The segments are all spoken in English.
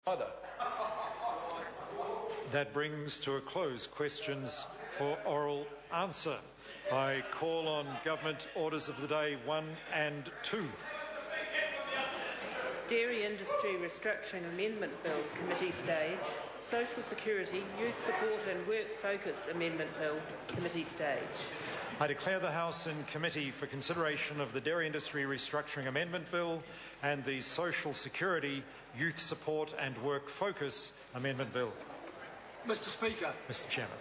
Either. That brings to a close questions for oral answer. I call on Government Orders of the Day 1 and 2. Dairy Industry Restructuring Amendment Bill, Committee Stage. Social Security, Youth Support and Work Focus Amendment Bill, Committee Stage. I declare the House in committee for consideration of the Dairy Industry Restructuring Amendment Bill and the Social Security, Youth Support and Work Focus Amendment Bill. Mr. Speaker. Mr. Chairman.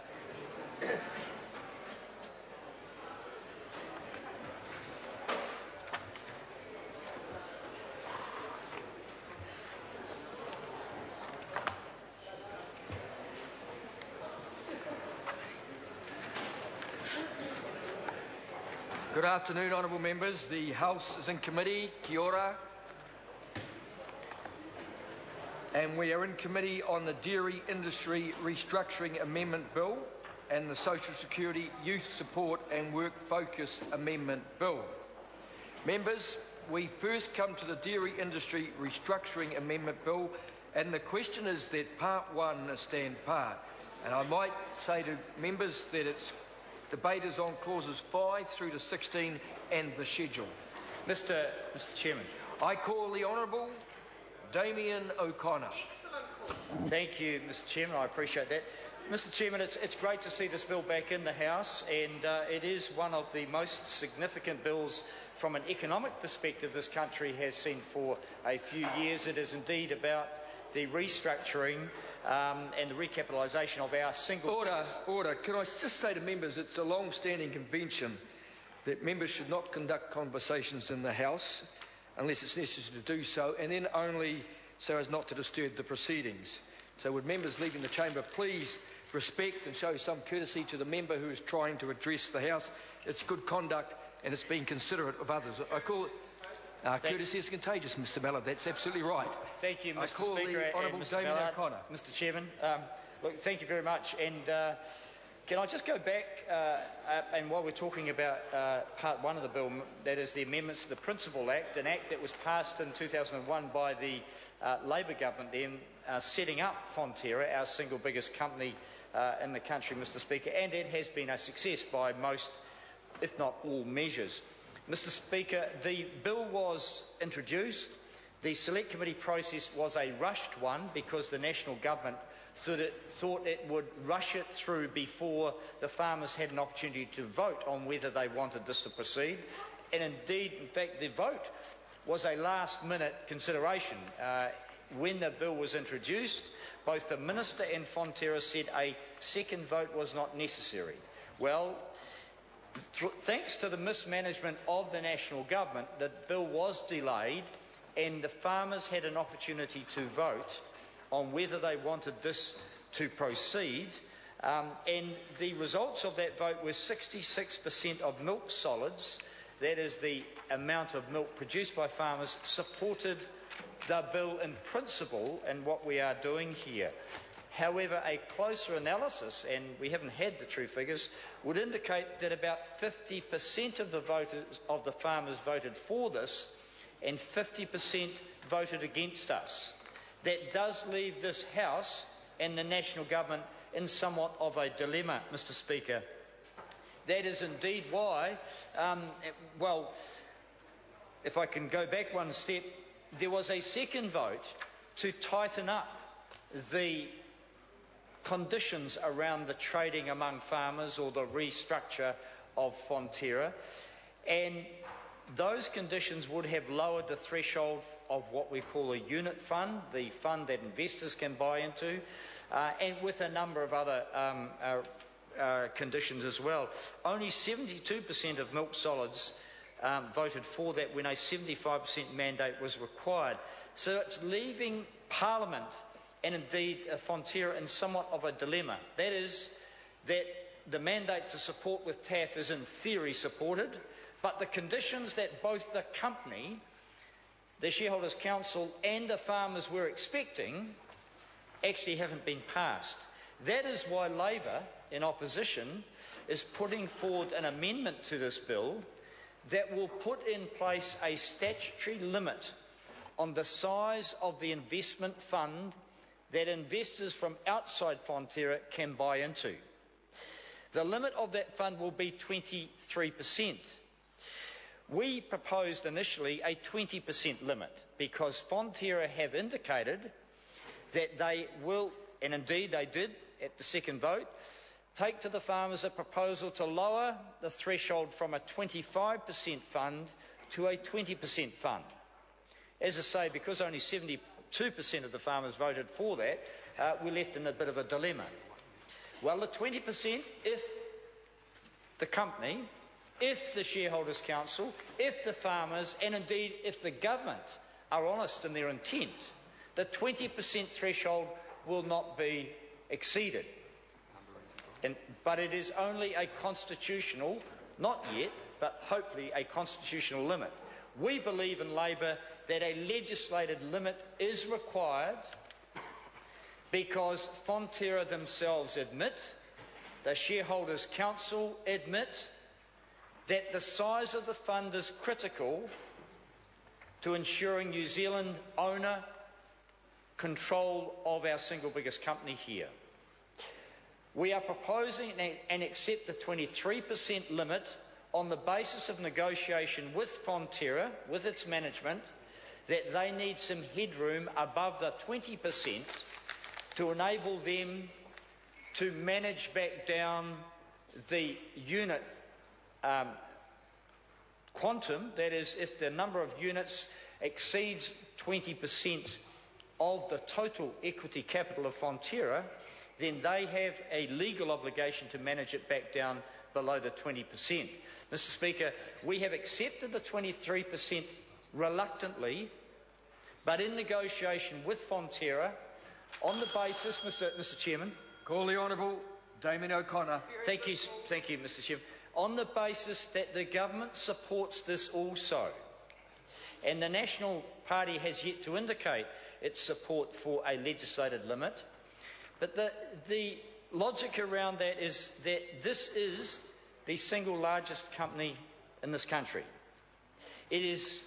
Good afternoon, honourable members. The House is in committee. Kia ora. And we are in committee on the Dairy Industry Restructuring Amendment Bill and the Social Security, Youth Support and Work Focus Amendment Bill. Members, we first come to the Dairy Industry Restructuring Amendment Bill, and the question is that Part 1 stand part. And I might say to members that its debate is on clauses 5 through to 16 and the schedule. Mr. Chairman. I call the Honourable Damien O'Connor. Thank you, Mr. Chairman. I appreciate that. Mr. Chairman, it's great to see this bill back in the House, and it is one of the most significant bills from an economic perspective this country has seen for a few years. It is indeed about the restructuring and the recapitalisation of our single... Order. Can I just say to members, it's a long-standing convention that members should not conduct conversations in the House unless it's necessary to do so, and then only so as not to disturb the proceedings. So would members leaving the chamber please respect and show some courtesy to the member who is trying to address the House. It's good conduct and it's being considerate of others. I call it... courtesy is contagious, Mr. Mallard. That's absolutely right. Thank you, Mr. I call Speaker, the Honourable Mr. Damien Mallard. O'Connor. Mr. Chairman, look, thank you very much. And can I just go back, and while we're talking about Part 1 of the bill, that is the amendments to the Principal Act, an act that was passed in 2001 by the Labor government then, setting up Fonterra, our single biggest company in the country, Mr. Speaker, and it has been a success by most, if not all, measures. Mr. Speaker, the bill was introduced. The Select Committee process was a rushed one because the National Government thought it would rush it through before the farmers had an opportunity to vote on whether they wanted this to proceed. And indeed, in fact, the vote was a last-minute consideration. When the bill was introduced, both the Minister and Fonterra said a second vote was not necessary. Well, thanks to the mismanagement of the National Government, the bill was delayed and the farmers had an opportunity to vote on whether they wanted this to proceed. And the results of that vote were 66% of milk solids, that is the amount of milk produced by farmers, supported the bill in principle and what we are doing here. However, a closer analysis, and we haven't had the true figures, would indicate that about 50% of the farmers voted for this and 50% voted against us. That does leave this House and the National Government in somewhat of a dilemma, Mr. Speaker. That is indeed why, well, if I can go back one step, there was a second vote to tighten up the conditions around the trading among farmers or the restructure of Fonterra, and those conditions would have lowered the threshold of what we call a unit fund, the fund that investors can buy into, and with a number of other conditions as well. Only 72% of milk solids voted for that when a 75% mandate was required. So it's leaving Parliament and indeed Fonterra in somewhat of a dilemma. That is, that the mandate to support with TAF is in theory supported, but the conditions that both the company, the Shareholders' Council and the farmers were expecting actually haven't been passed. That is why Labor, in opposition, is putting forward an amendment to this bill that will put in place a statutory limit on the size of the investment fund that investors from outside Fonterra can buy into. The limit of that fund will be 23%. We proposed initially a 20% limit because Fonterra have indicated that they will, and indeed they did at the second vote, take to the farmers a proposal to lower the threshold from a 25% fund to a 20% fund. As I say, because only 72% of the farmers voted for that, we're left in a bit of a dilemma. Well, the 20%, if the company, if the Shareholders' Council, if the farmers, and indeed if the government are honest in their intent, the 20% threshold will not be exceeded. But it is only a constitutional, not yet, but hopefully a constitutional limit. We believe in Labor that a legislated limit is required because Fonterra themselves admit, the Shareholders' Council admit, that the size of the fund is critical to ensuring New Zealand owner control of our single biggest company here. We are proposing and accept the 23% limit on the basis of negotiation with Fonterra, with its management, that they need some headroom above the 20% to enable them to manage back down the unit quantum, that is, if the number of units exceeds 20% of the total equity capital of Fonterra, then they have a legal obligation to manage it back down below the 20%. Mr. Speaker, we have accepted the 23% reluctantly, but in negotiation with Fonterra, on the basis, Mr. Chairman. Call the Honourable Damien O'Connor. Thank you, Mr. Chairman. On the basis that the government supports this also, and the National Party has yet to indicate its support for a legislated limit, but the logic around that is that this is the single largest company in this country. It is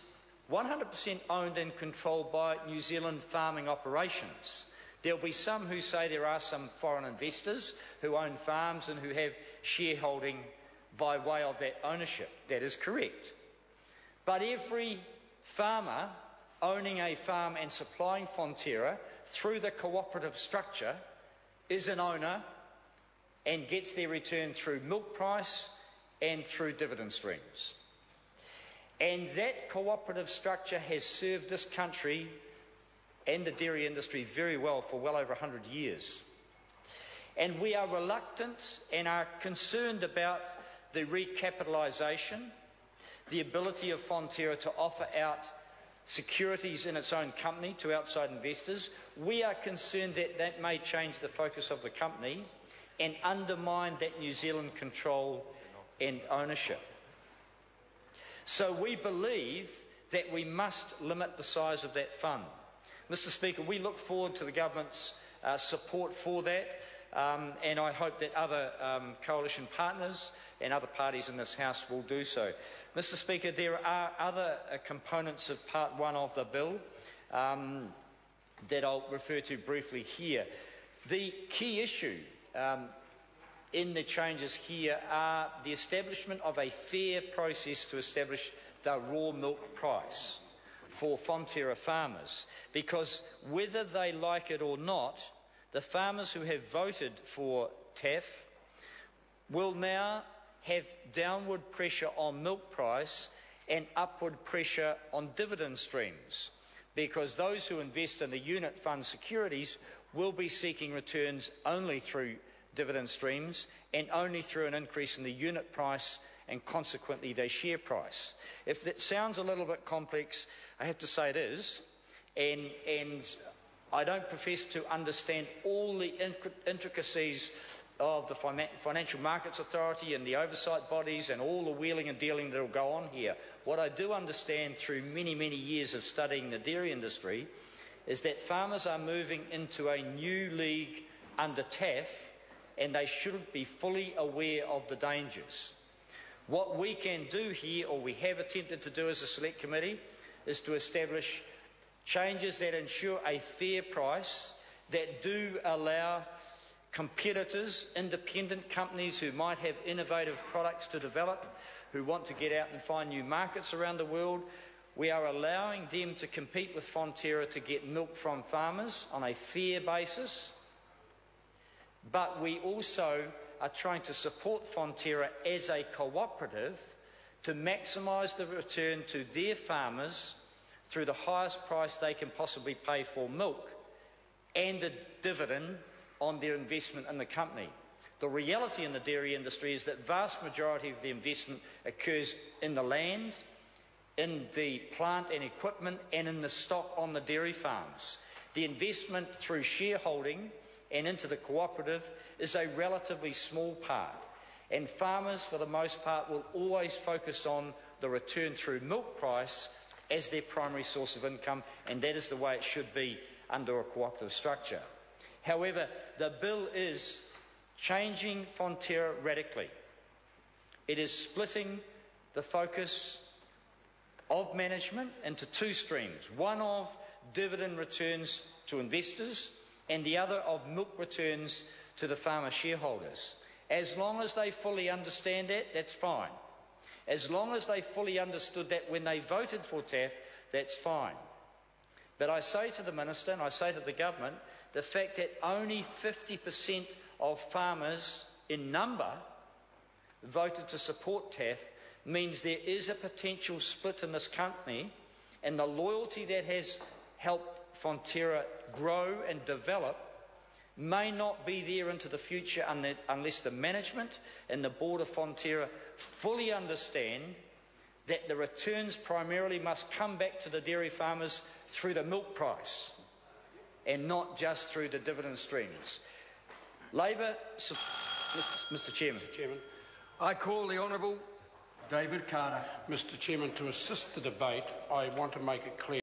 100% owned and controlled by New Zealand farming operations. There will be some who say there are some foreign investors who own farms and who have shareholding by way of that ownership. That is correct. But every farmer owning a farm and supplying Fonterra through the cooperative structure is an owner and gets their return through milk price and through dividend streams. And that cooperative structure has served this country and the dairy industry very well for well over 100 years. And we are reluctant and are concerned about the recapitalisation, the ability of Fonterra to offer out securities in its own company to outside investors. We are concerned that that may change the focus of the company and undermine that New Zealand control and ownership. So we believe that we must limit the size of that fund. Mr. Speaker, we look forward to the government's support for that, and I hope that other coalition partners and other parties in this House will do so. Mr. Speaker, there are other components of Part 1 of the bill that I'll refer to briefly here. The key issue in the changes here are the establishment of a fair process to establish the raw milk price for Fonterra farmers, because whether they like it or not, the farmers who have voted for TAF will now have downward pressure on milk price and upward pressure on dividend streams, because those who invest in the unit fund securities will be seeking returns only through dividend streams and only through an increase in the unit price and consequently their share price. If that sounds a little bit complex, I have to say it is, and I don't profess to understand all the intricacies of the Financial Markets Authority and the oversight bodies and all the wheeling and dealing that will go on here. What I do understand through many, many years of studying the dairy industry is that farmers are moving into a new league under TAF, and they should be fully aware of the dangers. What we can do here, or we have attempted to do as a select committee, is to establish changes that ensure a fair price that do allow competitors, independent companies who might have innovative products to develop, who want to get out and find new markets around the world. We are allowing them to compete with Fonterra to get milk from farmers on a fair basis, but we also are trying to support Fonterra as a cooperative to maximise the return to their farmers through the highest price they can possibly pay for milk and a dividend on their investment in the company. The reality in the dairy industry is that the vast majority of the investment occurs in the land, in the plant and equipment, and in the stock on the dairy farms. The investment through shareholding and into the cooperative is a relatively small part, and farmers for the most part will always focus on the return through milk price as their primary source of income, and that is the way it should be under a cooperative structure. However, the bill is changing Fonterra radically. It is splitting the focus of management into two streams, one of dividend returns to investors and the other of milk returns to the farmer shareholders. As long as they fully understand that, that's fine. As long as they fully understood that when they voted for TAF, that's fine. But I say to the Minister and I say to the Government, the fact that only 50% of farmers in number voted to support TAF means there is a potential split in this company, and the loyalty that has helped Fonterra grow and develop may not be there into the future unless the management and the board of Fonterra fully understand that the returns primarily must come back to the dairy farmers through the milk price and not just through the dividend streams. Labour, Mr. Chairman. I call the Honourable David Carter. Mr. Chairman, to assist the debate, I want to make it clear